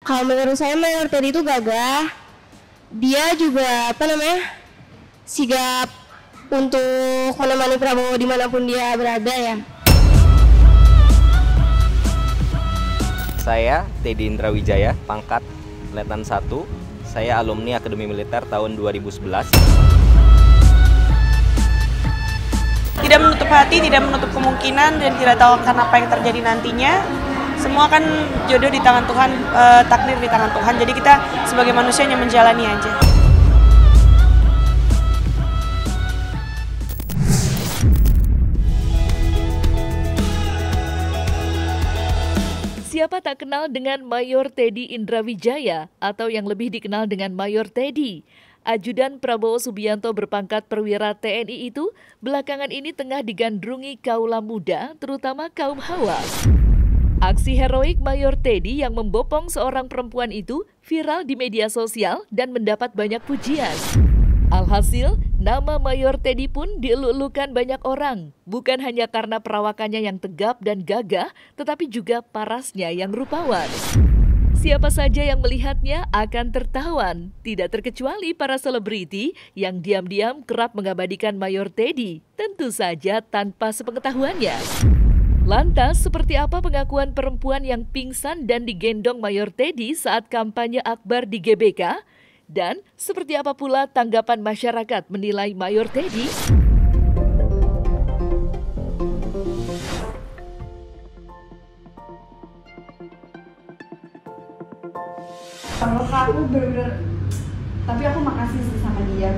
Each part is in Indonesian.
Kalau menurut saya Mayor Teddy itu gagah. Dia juga sigap untuk menemani Prabowo dimanapun dia berada ya. Saya Teddy Indrawijaya, pangkat Letnan 1. Saya alumni Akademi Militer tahun 2011. Tidak menutup hati, tidak menutup kemungkinan, dan tidak tahu akan apa yang terjadi nantinya. Semua kan jodoh di tangan Tuhan, takdir di tangan Tuhan. Jadi kita sebagai manusia hanya menjalani aja. Siapa tak kenal dengan Mayor Teddy Indrawijaya atau yang lebih dikenal dengan Mayor Teddy? Ajudan Prabowo Subianto berpangkat perwira TNI itu belakangan ini tengah digandrungi kaula muda, terutama kaum hawa. Aksi heroik Mayor Teddy yang membopong seorang perempuan itu viral di media sosial dan mendapat banyak pujian. Alhasil, nama Mayor Teddy pun dieluk-elukan banyak orang, bukan hanya karena perawakannya yang tegap dan gagah, tetapi juga parasnya yang rupawan. Siapa saja yang melihatnya akan tertawan, tidak terkecuali para selebriti yang diam-diam kerap mengabadikan Mayor Teddy, tentu saja tanpa sepengetahuannya. Lantas, seperti apa pengakuan perempuan yang pingsan dan digendong Mayor Teddy saat kampanye akbar di GBK? Dan seperti apa pula tanggapan masyarakat menilai Mayor Teddy? Kalau aku bener-bener, tapi aku makasih sih sama dia.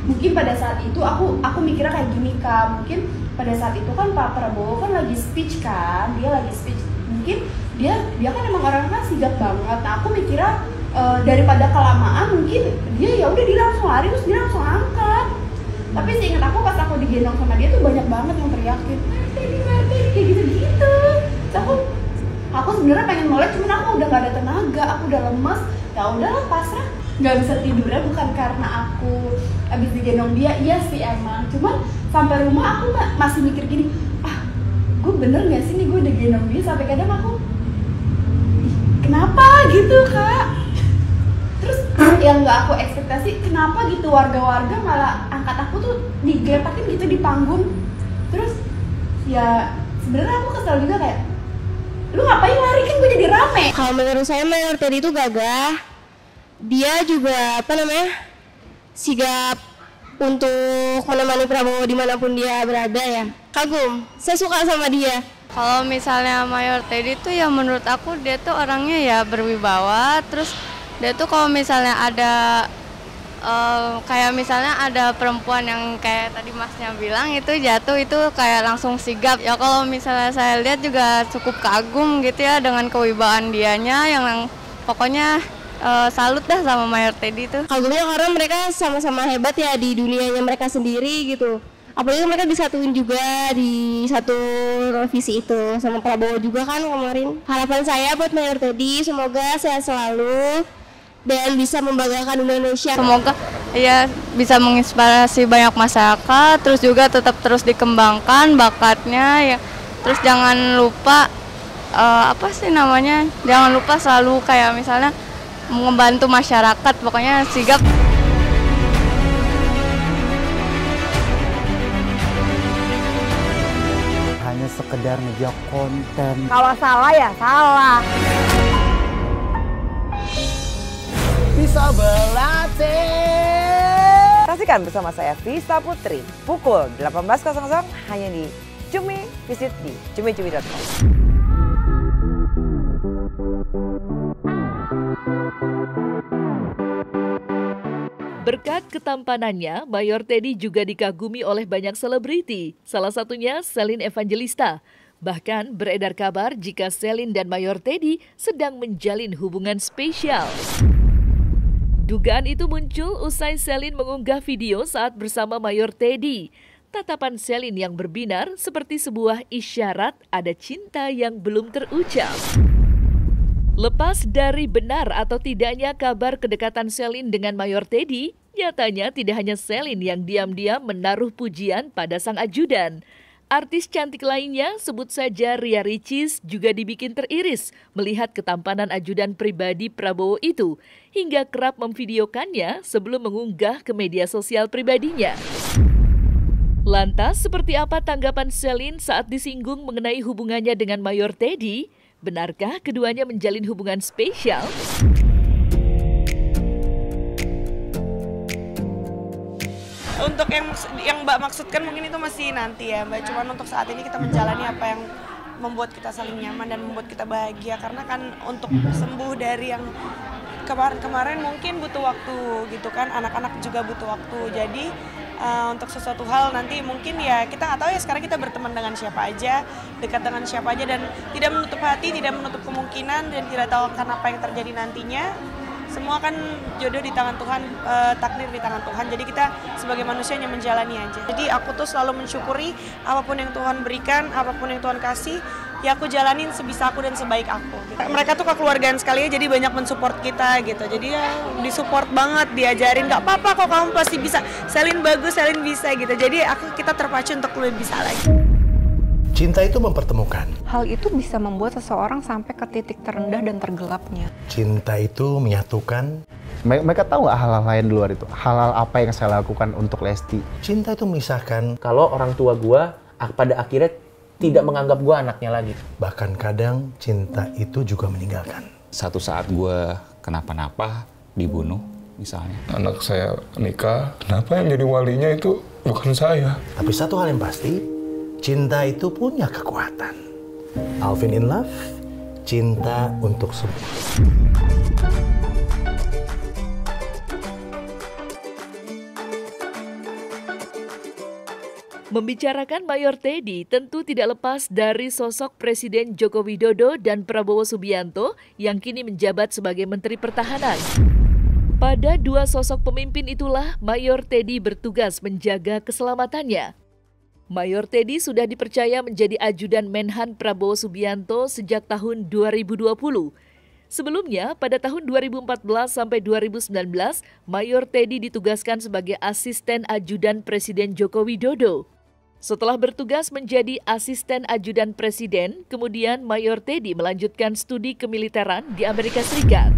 Mungkin pada saat itu aku mikirnya kayak gini Kak, mungkin pada saat itu kan Pak Prabowo kan lagi speech kan, mungkin dia kan emang orangnya sigap banget. Nah, aku mikirnya daripada kelamaan mungkin dia langsung lari terus dia langsung angkat. Tapi seingat aku pas aku digendong sama dia tuh banyak banget yang teriakin Teddy kayak gitu-gitu. Terus aku sebenarnya pengen molek, cuman aku udah gak ada tenaga, aku udah lemes. Ya udahlah, pasrah. Gak bisa tidurnya bukan karena aku abis digendong dia, iya sih emang. Cuman sampai rumah aku masih mikir gini, gue bener gak sih nih gue udah gendong dia. Sampai kadang aku, kenapa gitu Kak? Terus yang gak aku ekspektasi, kenapa gitu warga-warga malah angkat aku tuh digelepakin gitu di panggung. Terus ya sebenarnya aku kesel juga kayak, lu ngapain lari, kan gue jadi rame. Kalau menurut saya Mayor Teddy itu gagah. Dia juga sigap untuk menemani Prabowo dimanapun dia berada ya. Kagum, saya suka sama dia. Kalau misalnya Mayor Teddy tuh ya menurut aku dia tuh orangnya ya berwibawa. Terus dia tuh kalau misalnya ada kayak misalnya ada perempuan yang kayak tadi masnya bilang itu jatuh, itu kayak langsung sigap. Ya kalau misalnya saya lihat juga cukup kagum gitu ya dengan kewibawaan dianya, yang pokoknya salut dah sama Mayor Teddy itu. Kagumnya karena mereka sama-sama hebat ya di dunianya mereka sendiri gitu. Apalagi mereka disatuin juga di satu visi itu sama Prabowo juga kan kemarin. Harapan saya buat Mayor Teddy semoga sehat selalu dan bisa membanggakan Indonesia. Semoga ya bisa menginspirasi banyak masyarakat, terus juga tetap terus dikembangkan bakatnya ya. Terus jangan lupa jangan lupa selalu kayak misalnya membantu masyarakat, pokoknya sigap. Hanya sekedar ngejok konten. Kalau salah ya salah. Bisa berlatih. Saksikan bersama saya Vista Putri pukul 18.00 hanya di Cumi, visit di cumi-cumi.com. Berkat ketampanannya, Mayor Teddy juga dikagumi oleh banyak selebriti, salah satunya Celine Evangelista. Bahkan beredar kabar jika Celine dan Mayor Teddy sedang menjalin hubungan spesial. Dugaan itu muncul usai Celine mengunggah video saat bersama Mayor Teddy. Tatapan Celine yang berbinar seperti sebuah isyarat ada cinta yang belum terucap. Lepas dari benar atau tidaknya kabar kedekatan Celine dengan Mayor Teddy, nyatanya tidak hanya Celine yang diam-diam menaruh pujian pada sang ajudan. Artis cantik lainnya, sebut saja Ria Ricis, juga dibikin teriris melihat ketampanan ajudan pribadi Prabowo itu, hingga kerap memvideokannya sebelum mengunggah ke media sosial pribadinya. Lantas, seperti apa tanggapan Selin saat disinggung mengenai hubungannya dengan Mayor Teddy? Benarkah keduanya menjalin hubungan spesial? Untuk yang Mbak maksudkan mungkin itu masih nanti ya Mbak. Cuman untuk saat ini kita menjalani apa yang membuat kita saling nyaman dan membuat kita bahagia. Karena kan untuk sembuh dari yang kemarin-kemarin mungkin butuh waktu gitu kan. Anak-anak juga butuh waktu. Jadi untuk sesuatu hal nanti mungkin ya kita nggak tahu ya, sekarang kita berteman dengan siapa aja, dekat dengan siapa aja, dan tidak menutup hati, tidak menutup kemungkinan, dan tidak tahu akan apa yang terjadi nantinya. Semua kan jodoh di tangan Tuhan, takdir di tangan Tuhan. Jadi kita sebagai manusia hanya menjalani aja. Jadi aku tuh selalu mensyukuri apapun yang Tuhan berikan, apapun yang Tuhan kasih, ya aku jalanin sebisa aku dan sebaik aku. Gitu. Mereka tuh kekeluargaan sekali ya, jadi banyak mensupport kita gitu. Jadi ya disupport banget, diajarin nggak apa-apa kok, kamu pasti bisa. Selin bagus, Selin bisa gitu. Jadi kita terpacu untuk lebih bisa lagi. Cinta itu mempertemukan. Hal itu bisa membuat seseorang sampai ke titik terendah dan tergelapnya. Cinta itu menyatukan. Mereka tahu nggak hal-hal lain di luar itu? Hal-hal apa yang saya lakukan untuk Lesti? Cinta itu memisahkan. Kalau orang tua gua pada akhirnya tidak menganggap gua anaknya lagi. Bahkan kadang cinta itu juga meninggalkan. Satu saat gua kenapa-napa, dibunuh misalnya. Anak saya nikah, kenapa yang jadi walinya itu bukan saya? Tapi satu hal yang pasti, cinta itu punya kekuatan. Alvin in Love, cinta untuk semua. Membicarakan Mayor Teddy tentu tidak lepas dari sosok Presiden Joko Widodo dan Prabowo Subianto yang kini menjabat sebagai Menteri Pertahanan. Pada dua sosok pemimpin itulah Mayor Teddy bertugas menjaga keselamatannya. Mayor Teddy sudah dipercaya menjadi ajudan Menhan Prabowo Subianto sejak tahun 2020. Sebelumnya, pada tahun 2014 sampai 2019, Mayor Teddy ditugaskan sebagai asisten ajudan Presiden Joko Widodo. Setelah bertugas menjadi asisten ajudan Presiden, kemudian Mayor Teddy melanjutkan studi kemiliteran di Amerika Serikat.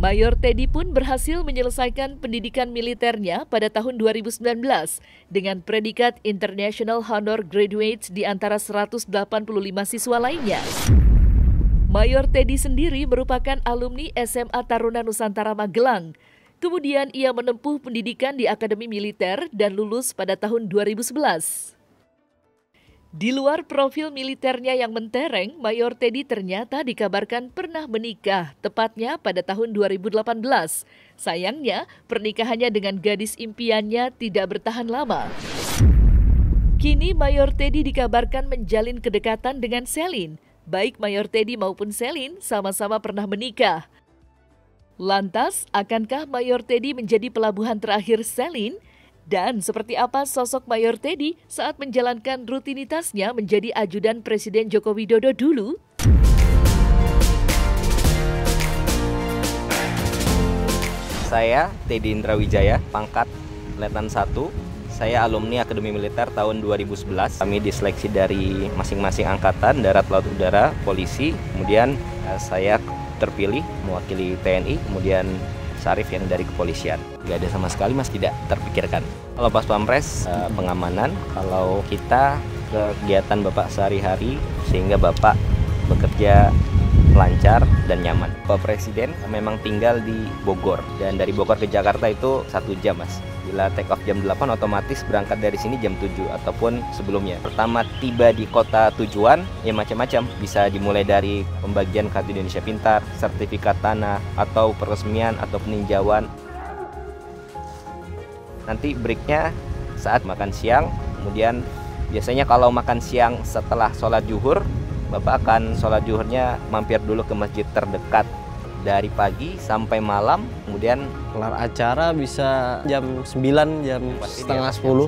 Mayor Teddy pun berhasil menyelesaikan pendidikan militernya pada tahun 2019 dengan predikat International Honor Graduates di antara 185 siswa lainnya. Mayor Teddy sendiri merupakan alumni SMA Taruna Nusantara Magelang. Kemudian ia menempuh pendidikan di Akademi Militer dan lulus pada tahun 2011. Di luar profil militernya yang mentereng, Mayor Teddy ternyata dikabarkan pernah menikah, tepatnya pada tahun 2018. Sayangnya, pernikahannya dengan gadis impiannya tidak bertahan lama. Kini Mayor Teddy dikabarkan menjalin kedekatan dengan Selin. Baik Mayor Teddy maupun Selin sama-sama pernah menikah. Lantas, akankah Mayor Teddy menjadi pelabuhan terakhir Selin? Dan seperti apa sosok Mayor Teddy saat menjalankan rutinitasnya menjadi ajudan Presiden Joko Widodo dulu? Saya Teddy Indrawijaya, pangkat Letnan 1. Saya alumni Akademi Militer tahun 2011. Kami diseleksi dari masing-masing angkatan, darat, laut, udara, polisi. Kemudian saya terpilih mewakili TNI, kemudian Sarif yang dari kepolisian. Gak ada sama sekali mas, tidak terpikirkan. Kalau pas pampres pengamanan, kalau kita kegiatan Bapak sehari-hari sehingga Bapak bekerja lancar dan nyaman. Pak Presiden memang tinggal di Bogor dan dari Bogor ke Jakarta itu 1 jam mas. Bila take off jam 8 otomatis berangkat dari sini jam 7 ataupun sebelumnya. Pertama tiba di kota tujuan ya macam-macam. Bisa dimulai dari pembagian kartu Indonesia Pintar, sertifikat tanah, atau peresmian atau peninjauan. Nanti breaknya saat makan siang. Kemudian biasanya kalau makan siang setelah sholat zuhur, Bapak akan sholat zuhurnya mampir dulu ke masjid terdekat dari pagi sampai malam, kemudian kelar acara bisa jam 9, jam setengah 10.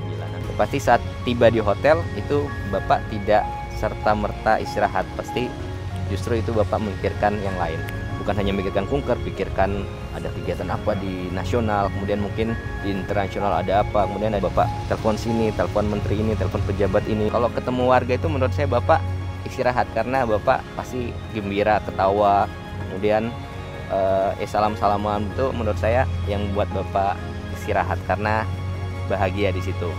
Pasti saat tiba di hotel itu Bapak tidak serta-merta istirahat, pasti justru itu Bapak memikirkan yang lain. bukan hanya memikirkan kunker, pikirkan ada kegiatan apa di nasional, kemudian mungkin di internasional ada apa, kemudian ada Bapak telepon sini, telepon menteri ini, telepon pejabat ini. Kalau ketemu warga itu menurut saya Bapak istirahat, karena Bapak pasti gembira, ketawa, kemudian salam-salaman itu menurut saya yang buat Bapak istirahat, karena bahagia di situ,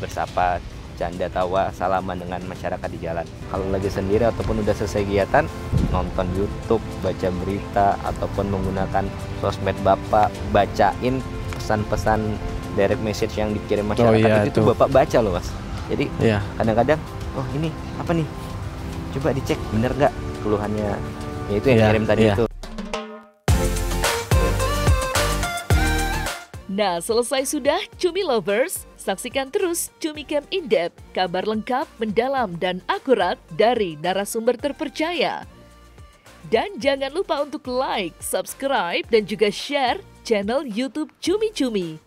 bersapa, canda tawa, salaman dengan masyarakat di jalan. Kalau lagi sendiri ataupun udah selesai kegiatan, nonton YouTube, baca berita, ataupun menggunakan sosmed Bapak, bacain pesan-pesan direct message yang dikirim masyarakat itu Bapak baca loh Mas. Jadi kadang-kadang, oh ini apa nih? Coba dicek bener nggak keluhannya, ya itu yang kirim tadi itu. Nah, selesai sudah Cumi Lovers. Saksikan terus Cumi Camp In-Depth, kabar lengkap, mendalam, dan akurat dari narasumber terpercaya. Dan jangan lupa untuk like, subscribe, dan juga share channel YouTube Cumi Cumi.